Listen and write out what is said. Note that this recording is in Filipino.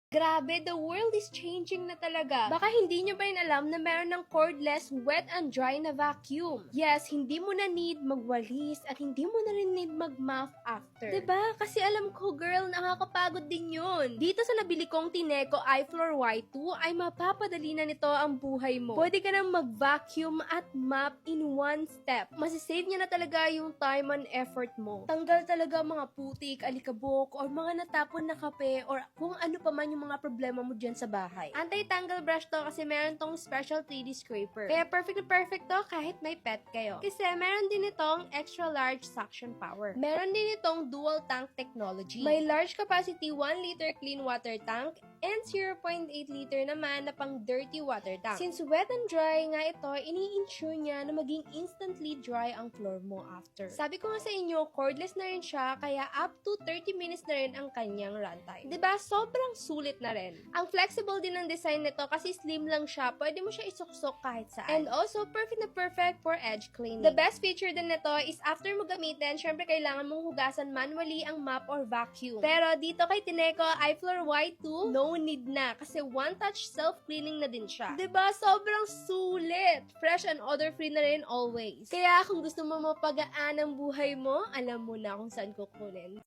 Grabe, the world is changing na talaga. Baka hindi nyo ba rin alam na meron ng cordless wet and dry na vacuum. Yes, hindi mo na need magwalis at hindi mo na rin need mag-mop after. 'Di ba? Kasi alam ko, girl, nakakapagod din yun. Dito sa nabili kong Tineco iFloor Y2 ay mapapadali na nito ang buhay mo. Pwede ka nang mag-vacuum at mop in one step. Masisave niya na talaga yung time and effort mo. Tanggal talaga mga putik, alikabok, or mga natapon na kape, or kung ano pa man yung mga problema mo dyan sa bahay. Anti-tangle brush to kasi meron tong special 3D scraper. Kaya perfect na perfect to kahit may pet kayo. Kasi meron din itong extra large suction power. Meron din itong dual tank technology. May large capacity 1 liter clean water tank and 0.8 liter naman na pang dirty water tank. Since wet and dry nga ito, ini-ensure niya na maging instantly dry ang floor mo after. Sabi ko nga sa inyo, cordless na rin siya, kaya up to 30 minutes na rin ang kanyang runtime. 'Di ba? Sobrang sulit na rin. Ang flexible din ng design nito kasi slim lang siya, pwede mo siya isuksok kahit saan. And also, perfect na perfect for edge cleaning. The best feature din nito is after mo gamitin, syempre kailangan mong hugasan manually ang mop or vacuum. Pero dito kay Tineco iFloor Y2, no need na kasi one-touch self-cleaning na din siya. 'Di ba? Sobrang sulit! Fresh and odor-free na rin always. Kaya kung gusto mo mapagaan ang buhay mo, alam mo na kung saan kukunin.